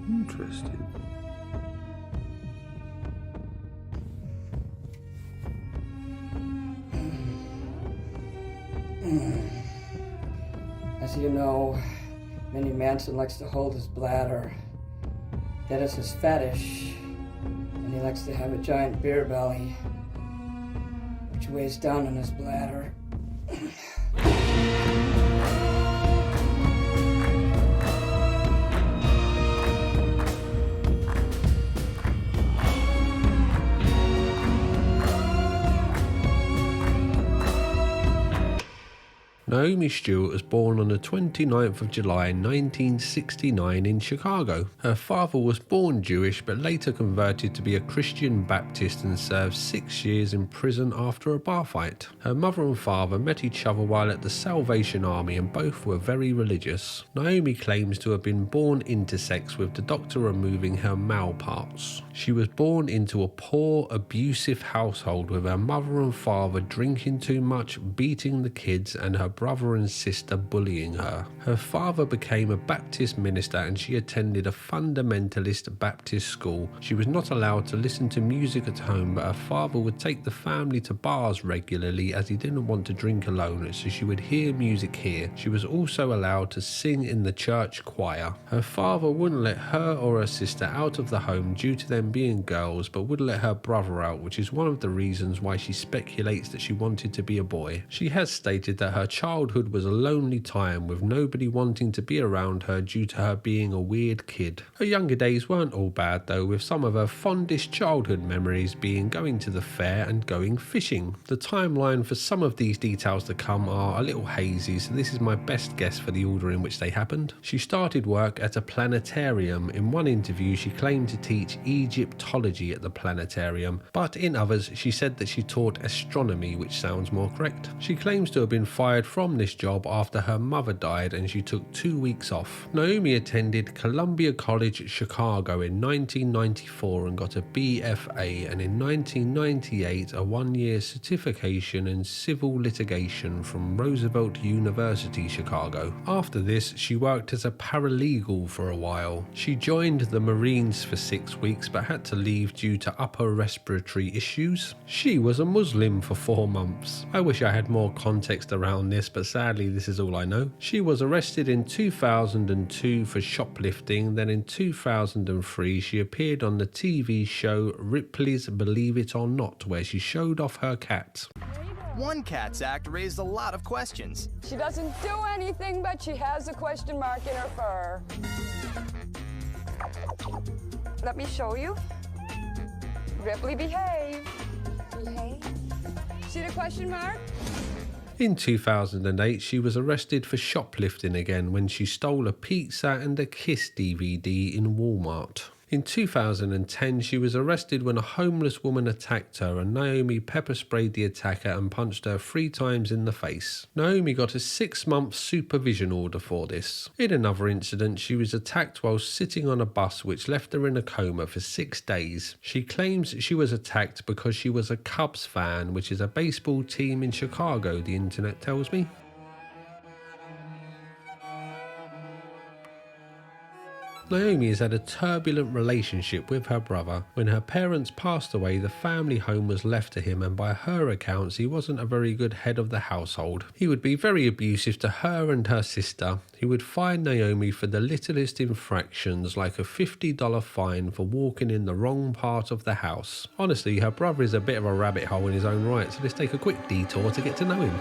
Interesting. As you know, Minnie Manson likes to hold his bladder. That is his fetish. And he likes to have a giant beer belly, which weighs down on his bladder. Naomi Stewart was born on the 29th of July 1969 in Chicago. Her father was born Jewish but later converted to be a Christian Baptist and served 6 years in prison after a bar fight. Her mother and father met each other while at the Salvation Army and both were very religious. Naomi claims to have been born intersex with the doctor removing her male parts. She was born into a poor, abusive household with her mother and father drinking too much, beating the kids, and her brother and sister bullying her. Her father became a Baptist minister and she attended a fundamentalist Baptist school. She was not allowed to listen to music at home, but her father would take the family to bars regularly as he didn't want to drink alone, so she would hear music here. She was also allowed to sing in the church choir. Her father wouldn't let her or her sister out of the home due to them being girls, but would let her brother out, which is one of the reasons why she speculates that she wanted to be a boy. She has stated that her childhood was a lonely time with nobody wanting to be around her due to her being a weird kid. Her younger days weren't all bad though, with some of her fondest childhood memories being going to the fair and going fishing. The timeline for some of these details to come are a little hazy, so this is my best guess for the order in which they happened. She started work at a planetarium. In one interview she claimed to teach Egyptology at the planetarium, but in others she said that she taught astronomy, which sounds more correct. She claims to have been fired from this job after her mother died and she took 2 weeks off. Naomi attended Columbia College, Chicago in 1994 and got a BFA, and in 1998 a 1-year certification in civil litigation from Roosevelt University, Chicago. After this, she worked as a paralegal for a while. She joined the Marines for 6 weeks but had to leave due to upper respiratory issues. She was a Muslim for 4 months. I wish I had more context around this, but sadly this is all I know. She was arrested in 2002 for shoplifting. Then in 2003 she appeared on the TV show Ripley's Believe It or Not, where she showed off her cat. One Cats act raised a lot of questions. She doesn't do anything, but she has a question mark in her fur. Let me show you. Ripley, behave. Behave. See the question mark? In 2008, she was arrested for shoplifting again when she stole a pizza and a Kiss DVD in Walmart. In 2010, she was arrested when a homeless woman attacked her and Naomi pepper sprayed the attacker and punched her 3 times in the face. Naomi got a 6-month supervision order for this. In another incident, she was attacked while sitting on a bus which left her in a coma for 6 days. She claims she was attacked because she was a Cubs fan, which is a baseball team in Chicago, the internet tells me. Naomi has had a turbulent relationship with her brother. When her parents passed away, the family home was left to him, and by her accounts, he wasn't a very good head of the household. He would be very abusive to her and her sister. He would fine Naomi for the littlest infractions, like a $50 fine for walking in the wrong part of the house. Honestly, her brother is a bit of a rabbit hole in his own right, so let's take a quick detour to get to know him.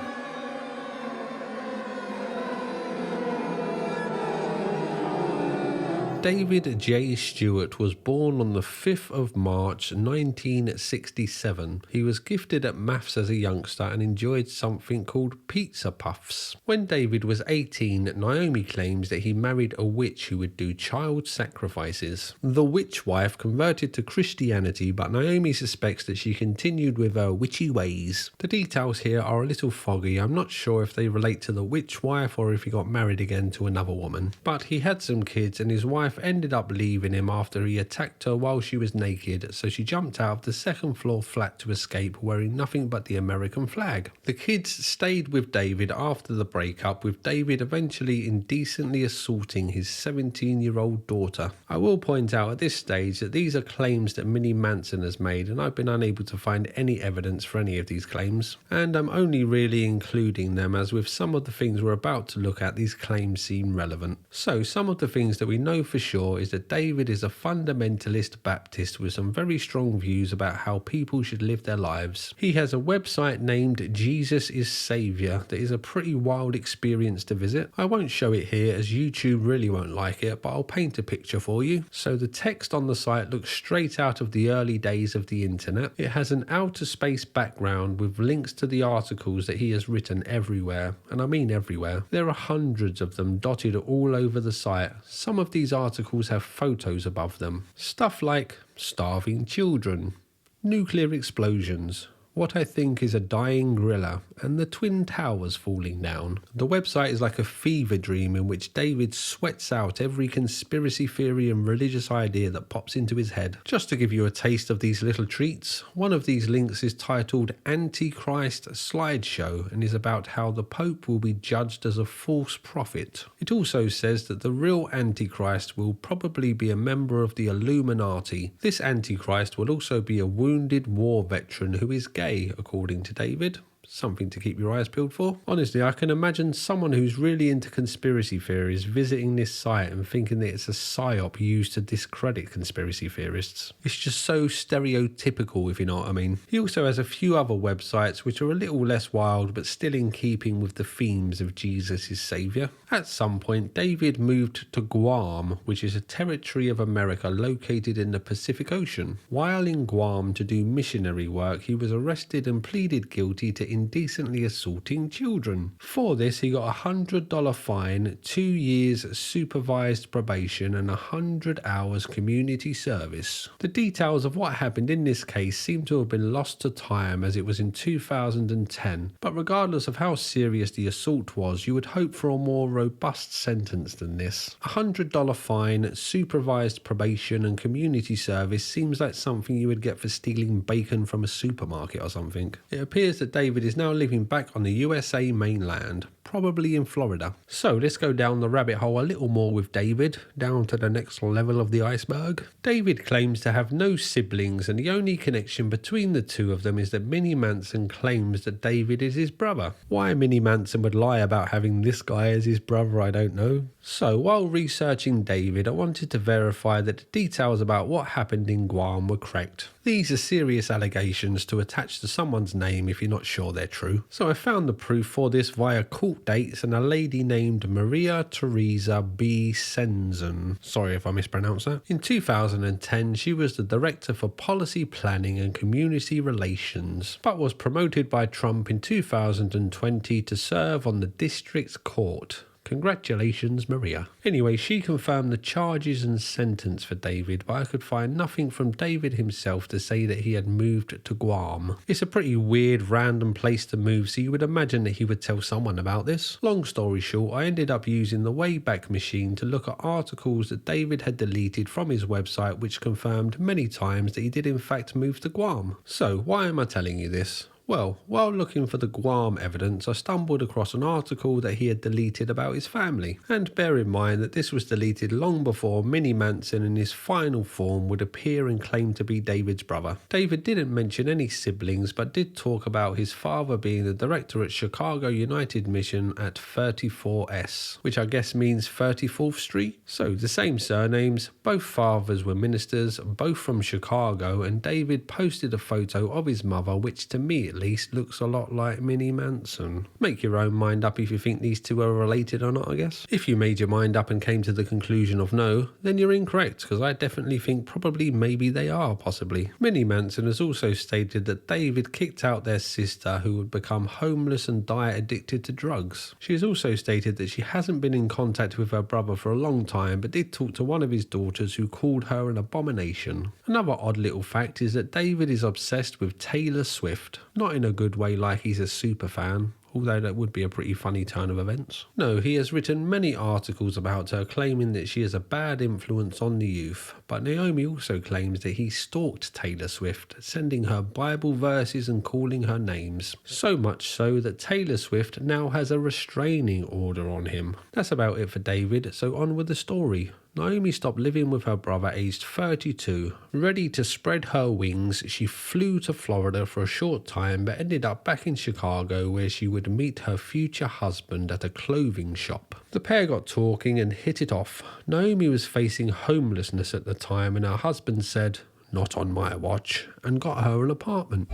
David J. Stewart was born on the 5th of March 1967. He was gifted at maths as a youngster and enjoyed something called pizza puffs. When David was 18, Naomi claims that he married a witch who would do child sacrifices. The witch wife converted to Christianity, but Naomi suspects that she continued with her witchy ways. The details here are a little foggy. I'm not sure if they relate to the witch wife or if he got married again to another woman. But he had some kids and his wife wife ended up leaving him after he attacked her while she was naked, so she jumped out of the second floor flat to escape wearing nothing but the American flag. The kids stayed with David after the breakup, with David eventually indecently assaulting his 17-year-old daughter. I will point out at this stage that these are claims that Minnie Manson has made, and I've been unable to find any evidence for any of these claims, and I'm only really including them as with some of the things we're about to look at, these claims seem relevant. So some of the things that we know for sure is that David is a fundamentalist Baptist with some very strong views about how people should live their lives. He has a website named Jesus is Saviour that is a pretty wild experience to visit. I won't show it here as YouTube really won't like it, but I'll paint a picture for you. So the text on the site looks straight out of the early days of the internet. It has an outer space background with links to the articles that he has written everywhere, and I mean everywhere. There are hundreds of them dotted all over the site. Some of these articles have photos above them. Stuff like starving children, nuclear explosions, what I think is a dying gorilla, and the Twin Towers falling down. The website is like a fever dream in which David sweats out every conspiracy theory and religious idea that pops into his head. Just to give you a taste of these little treats, one of these links is titled Antichrist Slideshow and is about how the Pope will be judged as a false prophet. It also says that the real Antichrist will probably be a member of the Illuminati. This Antichrist will also be a wounded war veteran who is gay, according to David. Something to keep your eyes peeled for. Honestly, I can imagine someone who's really into conspiracy theories visiting this site and thinking that it's a psyop used to discredit conspiracy theorists. It's just so stereotypical, if you know what I mean. He also has a few other websites which are a little less wild but still in keeping with the themes of Jesus is Saviour. At some point, David moved to Guam, which is a territory of America located in the Pacific Ocean. While in Guam to do missionary work, he was arrested and pleaded guilty to indecently assaulting children. For this, he got a $100 fine, 2 years supervised probation, and 100 hours community service. The details of what happened in this case seem to have been lost to time as it was in 2010, but regardless of how serious the assault was, you would hope for a more robust sentence than this. A $100 fine, supervised probation, and community service seems like something you would get for stealing bacon from a supermarket or something. It appears that David is now living back on the USA mainland, probably in Florida. So let's go down the rabbit hole a little more with David, down to the next level of the iceberg. David claims to have no siblings, and the only connection between the two of them is that Minnie Manson claims that David is his brother. Why Minnie Manson would lie about having this guy as his brother, I don't know. So while researching David, I wanted to verify that the details about what happened in Guam were correct. These are serious allegations to attach to someone's name if you're not sure they're true. So I found the proof for this via court dates and a lady named Maria Teresa B. Senzen. Sorry if I mispronounced that. In 2010, she was the Director for Policy Planning and Community Relations, but was promoted by Trump in 2020 to serve on the district's court. Congratulations, Maria. Anyway, she confirmed the charges and sentence for David, but I could find nothing from David himself to say that he had moved to Guam. It's a pretty weird, random place to move, so you would imagine that he would tell someone about this. Long story short, I ended up using the Wayback Machine to look at articles that David had deleted from his website, which confirmed many times that he did in fact move to Guam. So, why am I telling you this? Well, while looking for the Guam evidence, I stumbled across an article that he had deleted about his family. And bear in mind that this was deleted long before Minnie Manson in his final form would appear and claim to be David's brother. David didn't mention any siblings, but did talk about his father being the director at Chicago United Mission at 34S, which I guess means 34th Street. So the same surnames, both fathers were ministers, both from Chicago, and David posted a photo of his mother, which to me at least looks a lot like Minnie Manson. Make your own mind up if you think these two are related or not, I guess. If you made your mind up and came to the conclusion of no, then you're incorrect, because I definitely think probably maybe they are, possibly. Minnie Manson has also stated that David kicked out their sister, who would become homeless and die addicted to drugs. She has also stated that she hasn't been in contact with her brother for a long time, but did talk to one of his daughters who called her an abomination. Another odd little fact is that David is obsessed with Taylor Swift. Not in a good way like he's a super fan, although that would be a pretty funny turn of events. No, he has written many articles about her, claiming that she is a bad influence on the youth, but Naomi also claims that he stalked Taylor Swift, sending her Bible verses and calling her names. So much so that Taylor Swift now has a restraining order on him. That's about it for David, so on with the story. Naomi stopped living with her brother aged 32. Ready to spread her wings, she flew to Florida for a short time but ended up back in Chicago, where she would meet her future husband at a clothing shop. The pair got talking and hit it off. Naomi was facing homelessness at the time and her husband said, "Not on my watch," and got her an apartment.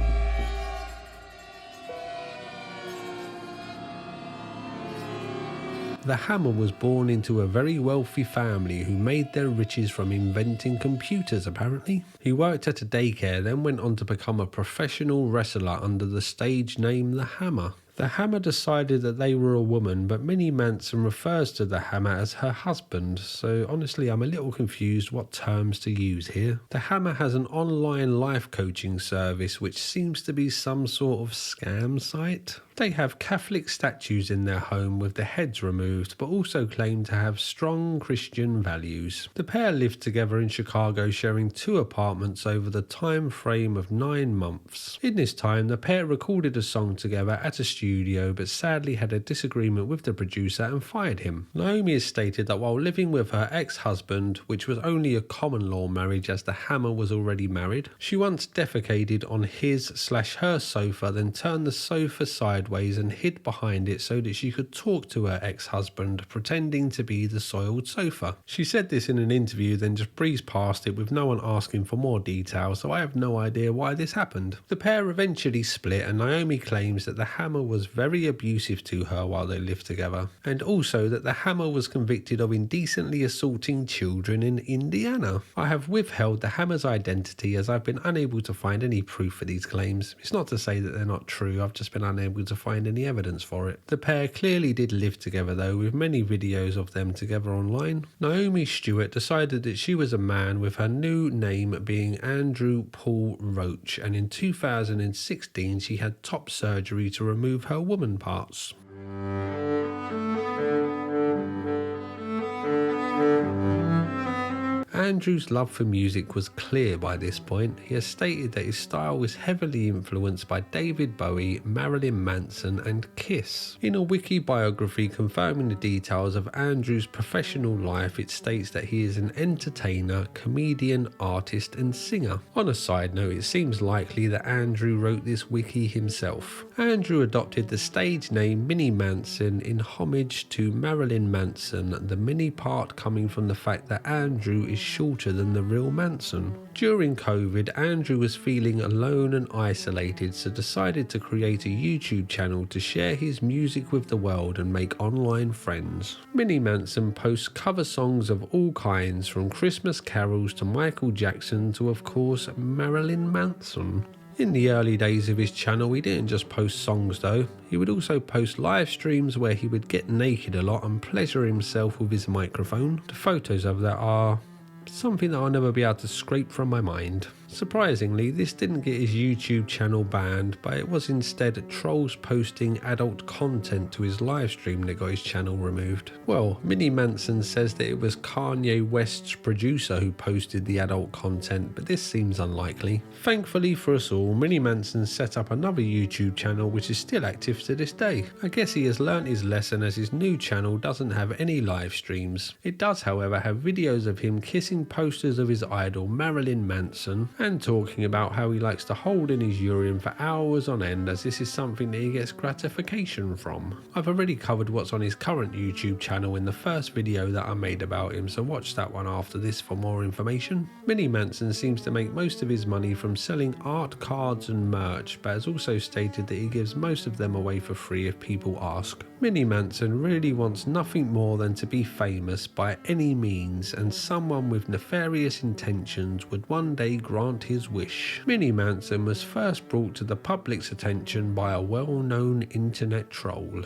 The Hammer was born into a very wealthy family who made their riches from inventing computers, apparently. He worked at a daycare, then went on to become a professional wrestler under the stage name The Hammer. The Hammer decided that they were a woman, but Minnie Manson refers to the Hammer as her husband, so honestly I'm a little confused what terms to use here. The Hammer has an online life coaching service which seems to be some sort of scam site. They have Catholic statues in their home with the heads removed, but also claim to have strong Christian values. The pair lived together in Chicago, sharing 2 apartments over the time frame of 9 months. In this time, the pair recorded a song together at a studio, but sadly had a disagreement with the producer and fired him. Naomi has stated that while living with her ex-husband, which was only a common law marriage as the Hammer was already married, she once defecated on his/her sofa, then turned the sofa sideways and hid behind it so that she could talk to her ex-husband, pretending to be the soiled sofa. She said this in an interview, then just breezed past it with no one asking for more detail, so I have no idea why this happened. The pair eventually split, and Naomi claims that the Hammer was very abusive to her while they lived together, and also that the Hammer was convicted of indecently assaulting children in Indiana. I have withheld the Hammer's identity as I've been unable to find any proof for these claims. It's not to say that they're not true, I've just been unable to find any evidence for it. The pair clearly did live together though, with many videos of them together online. Naomi Stewart decided that she was a man, with her new name being Andrew Paul Roach, and in 2016 she had top surgery to remove her woman parts. Andrew's love for music was clear by this point. He has stated that his style was heavily influenced by David Bowie, Marilyn Manson and Kiss. In a wiki biography confirming the details of Andrew's professional life, it states that he is an entertainer, comedian, artist and singer. On a side note, it seems likely that Andrew wrote this wiki himself. Andrew adopted the stage name Minnie Manson in homage to Marilyn Manson, the Minnie part coming from the fact that Andrew is shorter than the real Manson. During COVID, Andrew was feeling alone and isolated, so decided to create a YouTube channel to share his music with the world and make online friends. Minnie Manson posts cover songs of all kinds, from Christmas carols to Michael Jackson to, of course, Marilyn Manson. In the early days of his channel, he didn't just post songs though, he would also post live streams where he would get naked a lot and pleasure himself with his microphone. The photos of that are something that I'll never be able to scrape from my mind. Surprisingly, this didn't get his YouTube channel banned, but it was instead trolls posting adult content to his live stream that got his channel removed. Well, Minnie Manson says that it was Kanye West's producer who posted the adult content, but this seems unlikely. Thankfully for us all, Minnie Manson set up another YouTube channel which is still active to this day. I guess he has learnt his lesson, as his new channel doesn't have any live streams. It does, however, have videos of him kissing posters of his idol Marilyn Manson, and talking about how he likes to hold in his urine for hours on end, as this is something that he gets gratification from. I've already covered what's on his current YouTube channel in the first video that I made about him, so watch that one after this for more information. Minnie Manson seems to make most of his money from selling art cards and merch, but has also stated that he gives most of them away for free if people ask. Minnie Manson really wants nothing more than to be famous by any means, and someone with nefarious intentions would one day grant his wish. Minnie Manson was first brought to the public's attention by a well-known internet troll.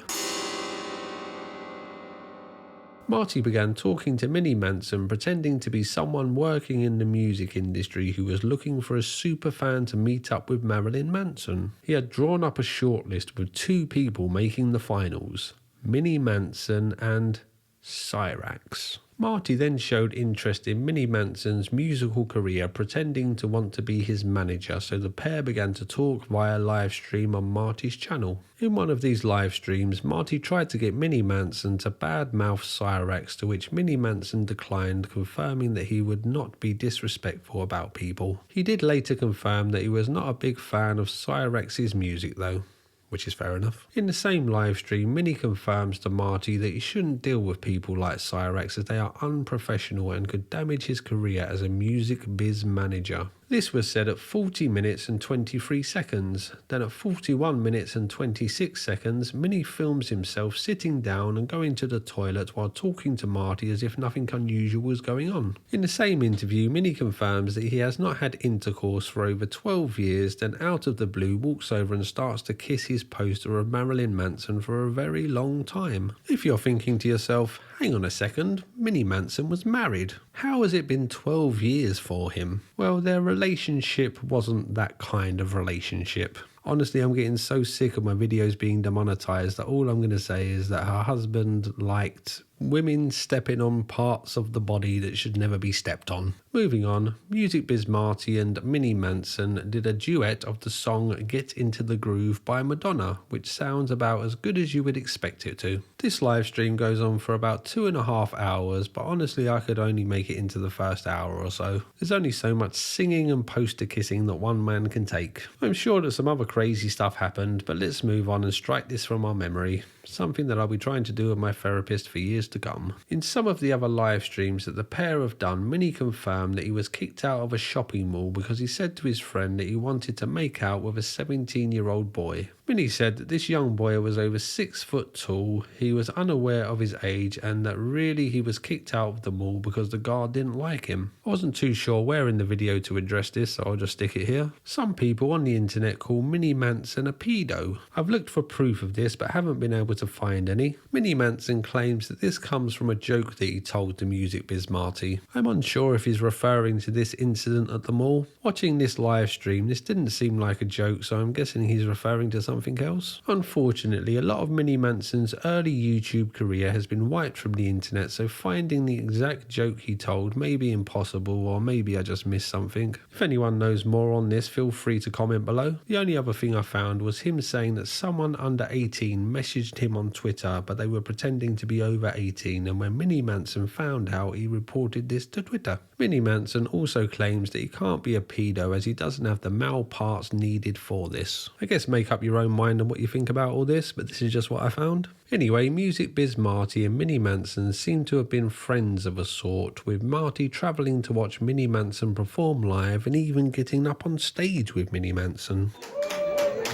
Marty began talking to Minnie Manson, pretending to be someone working in the music industry who was looking for a superfan to meet up with Marilyn Manson. He had drawn up a shortlist with 2 people making the finals, Minnie Manson and Cyrax. Marty then showed interest in Minnie Manson's musical career, pretending to want to be his manager, so the pair began to talk via live stream on Marty's channel. In one of these live streams, Marty tried to get Minnie Manson to badmouth Cyrax, to which Minnie Manson declined, confirming that he would not be disrespectful about people. He did later confirm that he was not a big fan of Cyrax's music though, which is fair enough. In the same live stream, Minnie confirms to Marty that he shouldn't deal with people like Cyrax as they are unprofessional and could damage his career as a music biz manager. This was said at 40 minutes and 23 seconds. Then at 41 minutes and 26 seconds, Minnie films himself sitting down and going to the toilet while talking to Marty as if nothing unusual was going on. In the same interview, Minnie confirms that he has not had intercourse for over 12 years, then out of the blue walks over and starts to kiss his poster of Marilyn Manson for a very long time. If you're thinking to yourself, hang on a second, Minnie Manson was married. How has it been 12 years for him? Well, their relationship wasn't that kind of relationship. Honestly, I'm getting so sick of my videos being demonetized that all I'm going to say is that her husband liked women stepping on parts of the body that should never be stepped on. Moving on, Music Biz Marty and Minnie Manson did a duet of the song Get Into the Groove by Madonna, which sounds about as good as you would expect it to. This live stream goes on for about 2.5 hours, but honestly I could only make it into the first hour or so. There's only so much singing and poster kissing that one man can take. I'm sure that some other crazy stuff happened, but let's move on and strike this from our memory. Something that I'll be trying to do with my therapist for years to come. In some of the other live streams that the pair have done, Minnie confirmed that he was kicked out of a shopping mall because he said to his friend that he wanted to make out with a 17-year-old boy. Minnie said that this young boy was over 6 foot tall, he was unaware of his age, and that really he was kicked out of the mall because the guard didn't like him. I wasn't too sure where in the video to address this, so I'll just stick it here. Some people on the internet call Minnie Manson a pedo. I've looked for proof of this but haven't been able to find any. Minnie Manson claims that this comes from a joke that he told to Music Biz Marty. I'm unsure if he's referring to this incident at the mall. Watching this live stream, this didn't seem like a joke, so I'm guessing he's referring to something else. Unfortunately, a lot of Minnie Manson's early YouTube career has been wiped from the internet, so finding the exact joke he told may be impossible, or maybe I just missed something. If anyone knows more on this, feel free to comment below. The only other thing I found was him saying that someone under 18 messaged him on Twitter, but they were pretending to be over 18, and when Minnie Manson found out, he reported this to Twitter. Minnie Manson also claims that he can't be a pedo as he doesn't have the male parts needed for this. I guess make up your own mind on what you think about all this, but this is just what I found. Anyway, Music Biz Marty and Minnie Manson seem to have been friends of a sort, with Marty travelling to watch Minnie Manson perform live and even getting up on stage with Minnie Manson.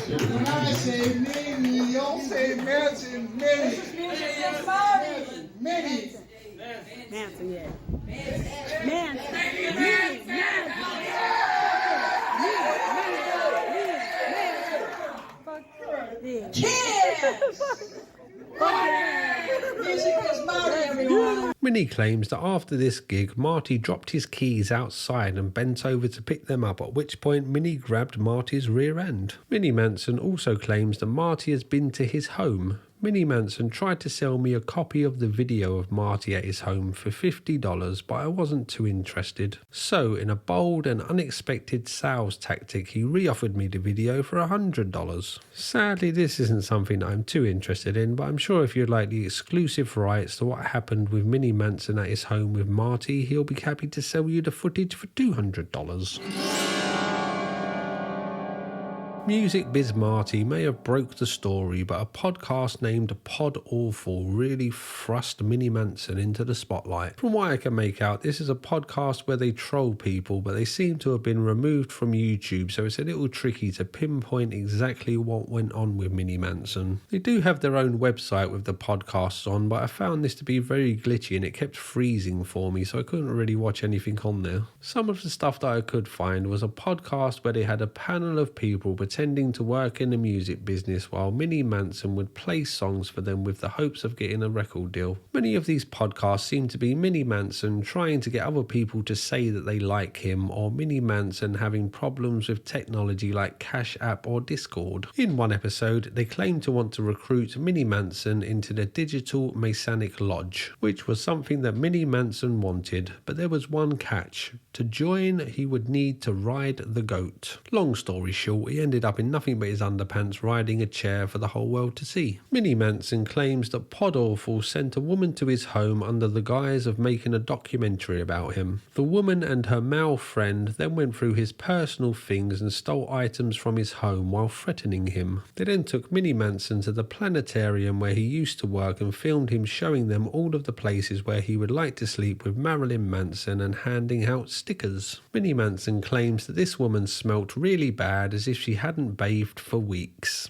When I say Minnie, you don't say Manson, Minnie. Minnie. Manson, yeah. Manson. Minnie claims that after this gig, Marty dropped his keys outside and bent over to pick them up, at which point Minnie grabbed Marty's rear end. Minnie Manson also claims that Marty has been to his home. Minnie Manson tried to sell me a copy of the video of Marty at his home for $50, but I wasn't too interested. So, in a bold and unexpected sales tactic, he re-offered me the video for $100. Sadly, this isn't something that I'm too interested in, but I'm sure if you'd like the exclusive rights to what happened with Minnie Manson at his home with Marty, he'll be happy to sell you the footage for $200. Music Biz Marty may have broke the story, but a podcast named Pod Awful really thrust Minnie Manson into the spotlight. From what I can make out, this is a podcast where they troll people, but they seem to have been removed from YouTube, so it's a little tricky to pinpoint exactly what went on with Minnie Manson. They do have their own website with the podcasts on, but I found this to be very glitchy and it kept freezing for me, so I couldn't really watch anything on there. Some of the stuff that I could find was a podcast where they had a panel of people pretending to work in the music business while Minnie Manson would play songs for them with the hopes of getting a record deal. Many of these podcasts seem to be Minnie Manson trying to get other people to say that they like him, or Minnie Manson having problems with technology like Cash App or Discord. In one episode, they claimed to want to recruit Minnie Manson into the Digital Masonic Lodge, which was something that Minnie Manson wanted, but there was one catch. To join, he would need to ride the goat. Long story short, he ended up in nothing but his underpants riding a chair for the whole world to see. Minnie Manson claims that Pod Awful sent a woman to his home under the guise of making a documentary about him. The woman and her male friend then went through his personal things and stole items from his home while threatening him. They then took Minnie Manson to the planetarium where he used to work and filmed him showing them all of the places where he would like to sleep with Marilyn Manson and handing out stickers. Minnie Manson claims that this woman smelt really bad, as if she hadn't bathed for weeks.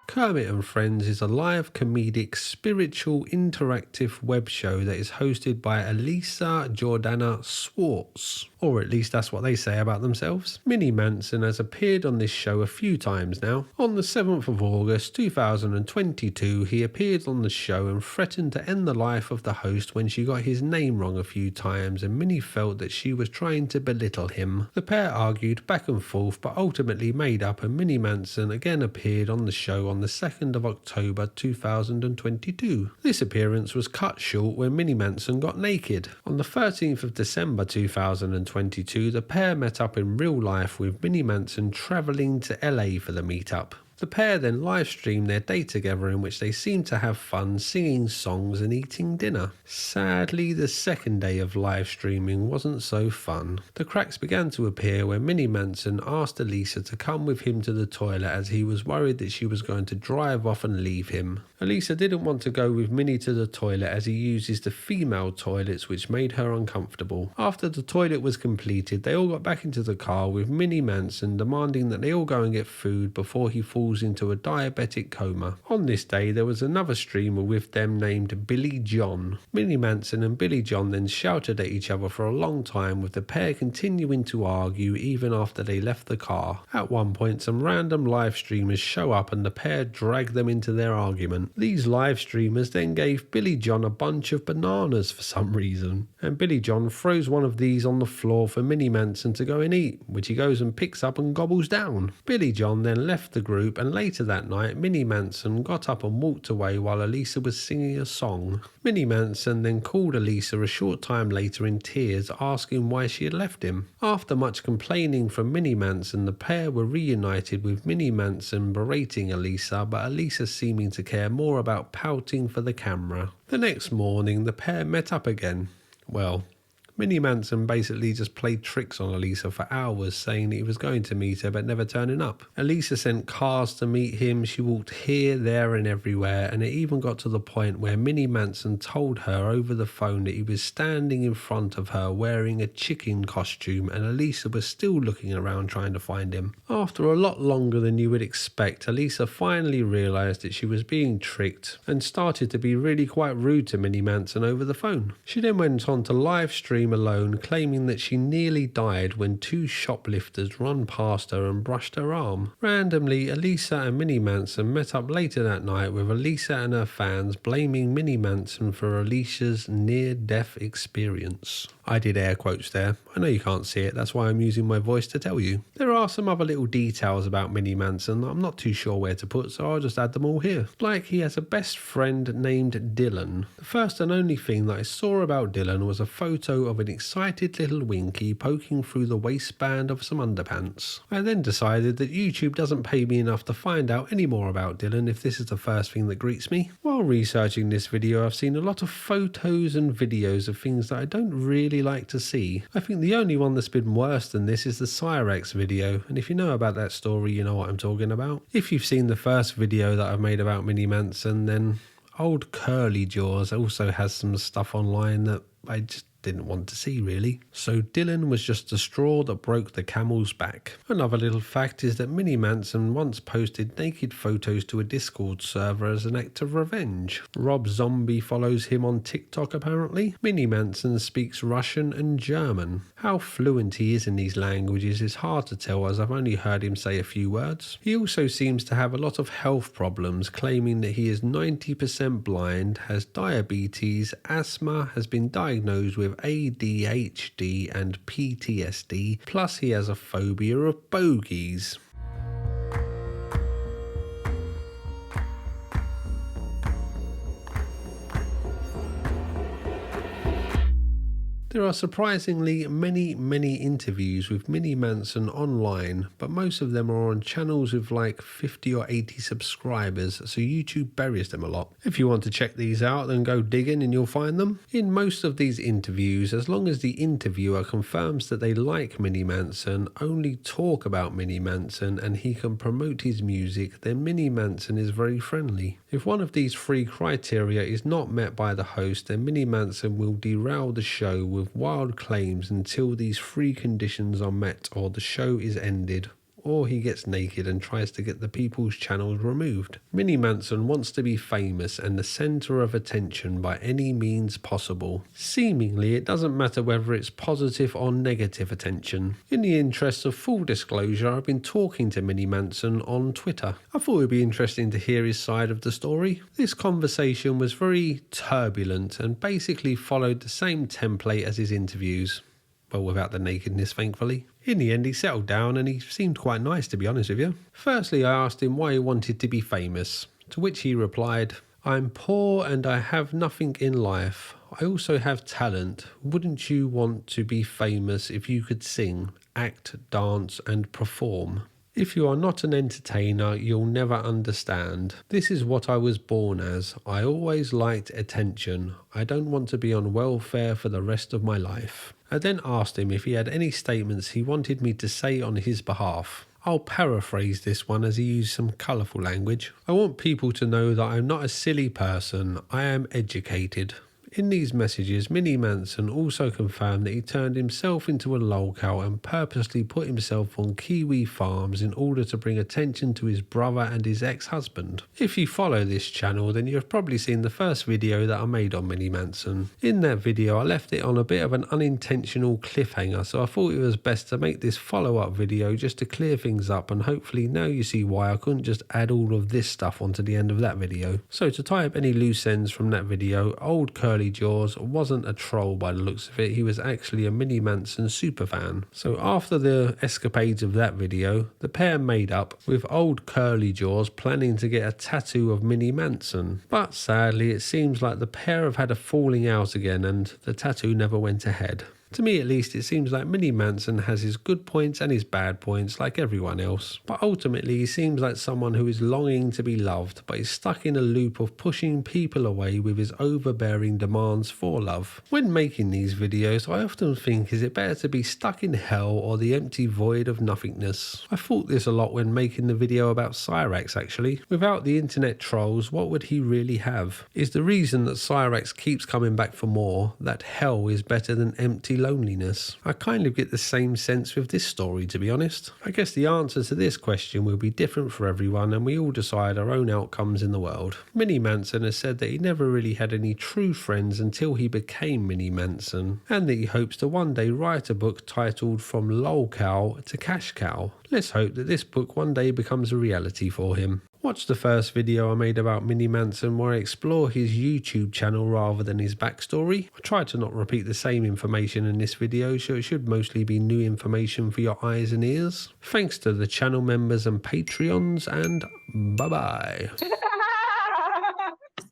Kermit and Friends is a live comedic spiritual interactive web show that is hosted by Elisa Jordana Swartz, or at least that's what they say about themselves. Minnie Manson has appeared on this show a few times now. On the 7th of August 2022, he appeared on the show and threatened to end the life of the host when she got his name wrong a few times, and Minnie felt that she was trying to belittle him. The pair argued back and forth but ultimately made up, and Minnie Manson again appeared on the show on the 2nd of October 2022. This appearance was cut short when Minnie Manson got naked. On the 13th of December 2022, the pair met up in real life, with Minnie Manson travelling to LA for the meetup. The pair then live streamed their day together, in which they seemed to have fun singing songs and eating dinner. Sadly, the second day of live streaming wasn't so fun. The cracks began to appear when Minnie Manson asked Elisa to come with him to the toilet, as he was worried that she was going to drive off and leave him. Elisa didn't want to go with Minnie to the toilet as he uses the female toilets, which made her uncomfortable. After the toilet was completed, they all got back into the car, with Minnie Manson demanding that they all go and get food before he falls into a diabetic coma. On this day, there was another streamer with them named Billy John. Minnie Manson and Billy John then shouted at each other for a long time, with the pair continuing to argue even after they left the car. At one point, some random live streamers show up and the pair drag them into their argument. These live streamers then gave Billy John a bunch of bananas for some reason, and Billy John throws one of these on the floor for Minnie Manson to go and eat, which he goes and picks up and gobbles down. Billy John then left the group, and later that night, Minnie Manson got up and walked away while Elisa was singing a song. Minnie Manson then called Elisa a short time later in tears, asking why she had left him. After much complaining from Minnie Manson, the pair were reunited, with Minnie Manson berating Elisa, but Elisa seeming to care more about pouting for the camera. The next morning, the pair met up again. Well, Minnie Manson basically just played tricks on Elisa for hours, saying that he was going to meet her but never turning up. Elisa sent cars to meet him. She walked here, there and everywhere, and it even got to the point where Minnie Manson told her over the phone that he was standing in front of her wearing a chicken costume, and Elisa was still looking around trying to find him. After a lot longer than you would expect, Elisa finally realised that she was being tricked and started to be really quite rude to Minnie Manson over the phone. She then went on to live stream alone, claiming that she nearly died when two shoplifters run past her and brushed her arm. Randomly, Elisa and Minnie Manson met up later that night, with Elisa and her fans blaming Minnie Manson for Elisa's near-death experience. I did air quotes there. I know you can't see it, that's why I'm using my voice to tell you. There are some other little details about Minnie Manson that I'm not too sure where to put, so I'll just add them all here. Like, he has a best friend named Dylan. The first and only thing that I saw about Dylan was a photo of an excited little Winky poking through the waistband of some underpants. I then decided that YouTube doesn't pay me enough to find out any more about Dylan if this is the first thing that greets me. While researching this video, I've seen a lot of photos and videos of things that I don't really like to see. I think the only one that's been worse than this is the Cyrex video, and if you know about that story, you know what I'm talking about. If you've seen the first video that I've made about Minnie Manson, then old Curly Jaws also has some stuff online that I just didn't want to see really. So Dylan was just the straw that broke the camel's back. Another little fact is that Minnie Manson once posted naked photos to a Discord server as an act of revenge. Rob Zombie follows him on TikTok apparently. Minnie Manson speaks Russian and German. How fluent he is in these languages is hard to tell, as I've only heard him say a few words. He also seems to have a lot of health problems, claiming that he is 90% blind, has diabetes, asthma, has been diagnosed with ADHD and PTSD, plus he has a phobia of bogies. There are surprisingly many interviews with Minnie Manson online, but most of them are on channels with like 50 or 80 subscribers, so YouTube buries them a lot. If you want to check these out, then go digging and you'll find them. In most of these interviews, as long as the interviewer confirms that they like Minnie Manson, only talk about Minnie Manson, and he can promote his music, then Minnie Manson is very friendly. If one of these three criteria is not met by the host, then Minnie Manson will derail the show with wild claims until these three conditions are met, or the show is ended, or he gets naked and tries to get the people's channels removed. Minnie Manson wants to be famous and the centre of attention by any means possible. Seemingly, it doesn't matter whether it's positive or negative attention. In the interest of full disclosure, I've been talking to Minnie Manson on Twitter. I thought it would be interesting to hear his side of the story. This conversation was very turbulent and basically followed the same template as his interviews. Well, without the nakedness, thankfully. In the end, he settled down and he seemed quite nice, to be honest with you. Firstly, I asked him why he wanted to be famous, to which he replied, "I'm poor and I have nothing in life. I also have talent. Wouldn't you want to be famous if you could sing, act, dance and perform? If you are not an entertainer, you'll never understand. This is what I was born as. I always liked attention. I don't want to be on welfare for the rest of my life." I then asked him if he had any statements he wanted me to say on his behalf. I'll paraphrase this one as he used some colourful language. "I want people to know that I'm not a silly person. I am educated." In these messages, Minnie Manson also confirmed that he turned himself into a lolcow and purposely put himself on Kiwi farms in order to bring attention to his brother and his ex-husband. If you follow this channel, then you've probably seen the first video that I made on Minnie Manson. In that video, I left it on a bit of an unintentional cliffhanger, so I thought it was best to make this follow-up video just to clear things up, and hopefully now you see why I couldn't just add all of this stuff onto the end of that video. So to tie up any loose ends from that video, old Curly Jaws wasn't a troll by the looks of it. He was actually a Minnie Manson superfan. So after the escapades of that video, the pair made up, with old Curly Jaws planning to get a tattoo of Minnie Manson. But sadly, it seems like the pair have had a falling out again and the tattoo never went ahead. To me at least, it seems like Minnie Manson has his good points and his bad points like everyone else. But ultimately he seems like someone who is longing to be loved, but is stuck in a loop of pushing people away with his overbearing demands for love. When making these videos, I often think, is it better to be stuck in hell or the empty void of nothingness? I thought this a lot when making the video about Cyrax actually. Without the internet trolls, what would he really have? Is the reason that Cyrax keeps coming back for more that hell is better than empty loneliness? I kind of get the same sense with this story, to be honest. I guess the answer to this question will be different for everyone, and we all decide our own outcomes in the world. Minnie Manson has said that he never really had any true friends until he became Minnie Manson, and that he hopes to one day write a book titled From Lolcow to Cash Cow. Let's hope that this book one day becomes a reality for him. Watch the first video I made about Minnie Manson where I explore his YouTube channel rather than his backstory. I tried to not repeat the same information in this video, so it should mostly be new information for your eyes and ears. Thanks to the channel members and Patreons, and bye bye.